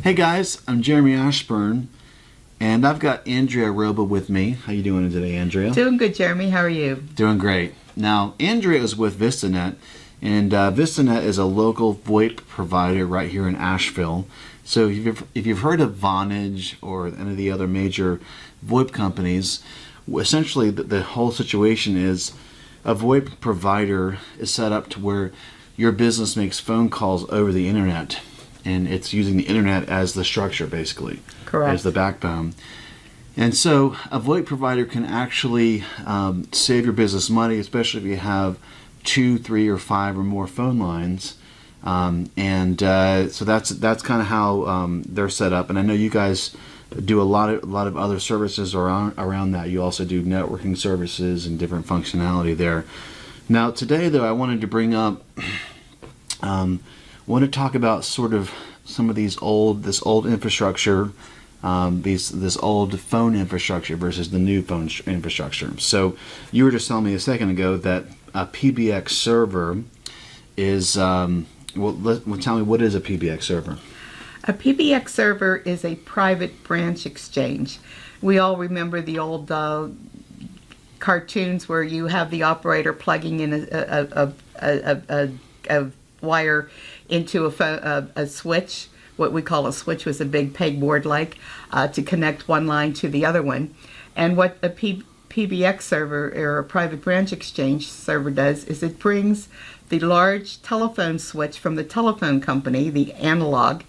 Hey guys, I'm Jeremy Ashburn, and I've got Andrea Roba with me. How you doing today, Andrea? Doing good, Jeremy. How are you? Doing great. Now, Andrea is with VistaNet, and VistaNet is a local VoIP provider right here in Asheville. So if you've heard of Vonage or any of the other major VoIP companies, essentially the whole situation is a VoIP provider is set up to where your business makes phone calls over the internet. And it's using the internet as the structure, basically. Correct. As the backbone. And so a VoIP provider can actually save your business money, especially if you have 2, 3, or 5 or more phone lines. So that's kind of how they're set up. And I know you guys do a lot of other services around that. You also do networking services and different functionality there. Now today, though, I wanted to bring up. I want to talk about sort of some of this old infrastructure, this old phone infrastructure versus the new phone infrastructure. So you were just telling me a second ago that a PBX server is, tell me, what is a PBX server? A PBX server is a private branch exchange. We all remember the old cartoons where you have the operator plugging in a wire into a switch. What we call a switch was a big pegboard to connect one line to the other one. And what a PBX server or a private branch exchange server does is it brings the large telephone switch from the telephone company, the analog,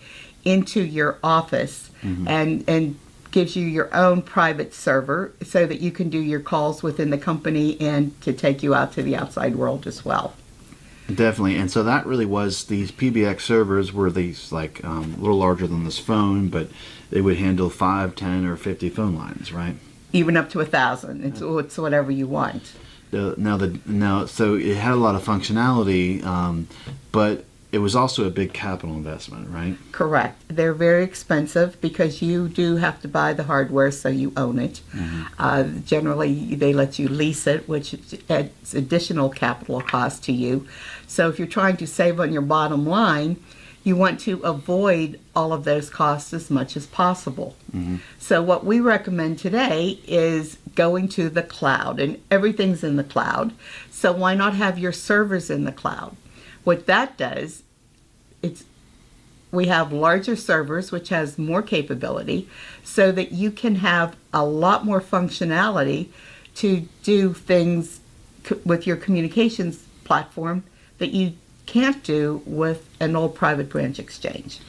into your office and gives you your own private server so that you can do your calls within the company and to take you out to the outside world as well. Definitely, and so that really was, these PBX servers were these a little larger than this phone, but they would handle 5, 10, or 50 phone lines, right? Even up to 1,000. It's whatever you want. So it had a lot of functionality, but it was also a big capital investment, right? Correct. They're very expensive because you do have to buy the hardware, so you own it. Generally, they let you lease it, which adds additional capital cost to you. So if you're trying to save on your bottom line, you want to avoid all of those costs as much as possible. So what we recommend today is going to the cloud, and everything's in the cloud. So why not have your servers in the cloud? What that does, we have larger servers, which has more capability, so that you can have a lot more functionality to do things with your communications platform that you can't do with an old private branch exchange.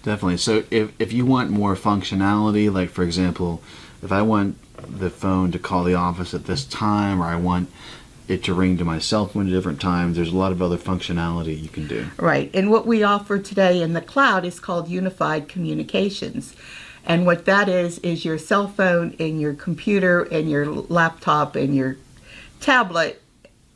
Definitely. So if you want more functionality, like for example, if I want the phone to call the office at this time, or I want it to ring to my cell phone at different times, there's a lot of other functionality you can do. Right. And what we offer today in the cloud is called unified communications. And what that is your cell phone and your computer and your laptop and your tablet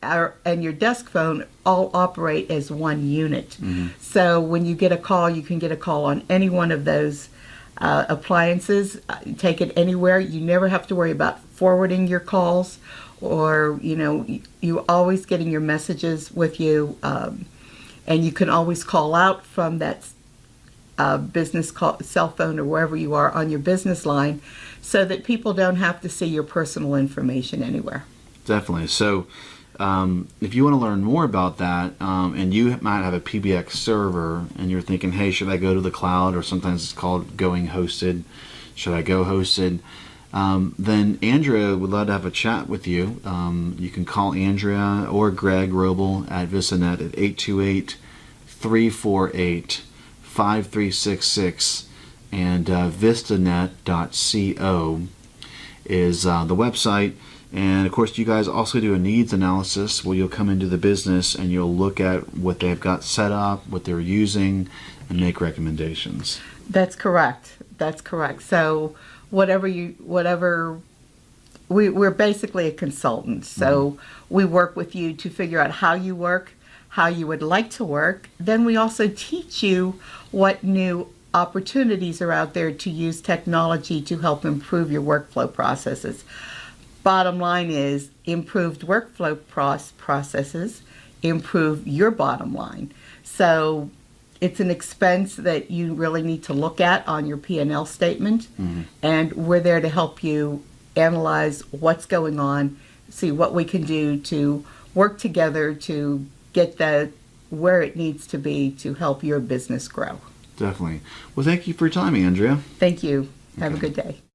and your desk phone all operate as one unit. So when you get a call, you can get a call on any one of those appliances, take it anywhere. You never have to worry about forwarding your calls, or you always getting your messages with you, and you can always call out from that business cell phone or wherever you are on your business line, so that people don't have to see your personal information anywhere. Definitely. So if you want to learn more about that, and you might have a PBX server and you're thinking, hey, should I go to the cloud, or sometimes it's called going hosted, should I go hosted? Then Andrea would love to have a chat with you. You can call Andrea or Greg Robel at VistaNet at 828-348-5366, and vistanet.co is the website. And of course, you guys also do a needs analysis where you'll come into the business and you'll look at what they've got set up, what they're using, and make recommendations. That's correct. So we're basically a consultant. So we work with you to figure out how you work, how you would like to work. Then we also teach you what new opportunities are out there to use technology to help improve your workflow processes. Bottom line is, improved workflow processes improve your bottom line. So it's an expense that you really need to look at on your P&L statement. And we're there to help you analyze what's going on, see what we can do to work together to get that where it needs to be to help your business grow. Definitely. Well, thank you for your time, Andrea. Thank you. Have a Okay. good day.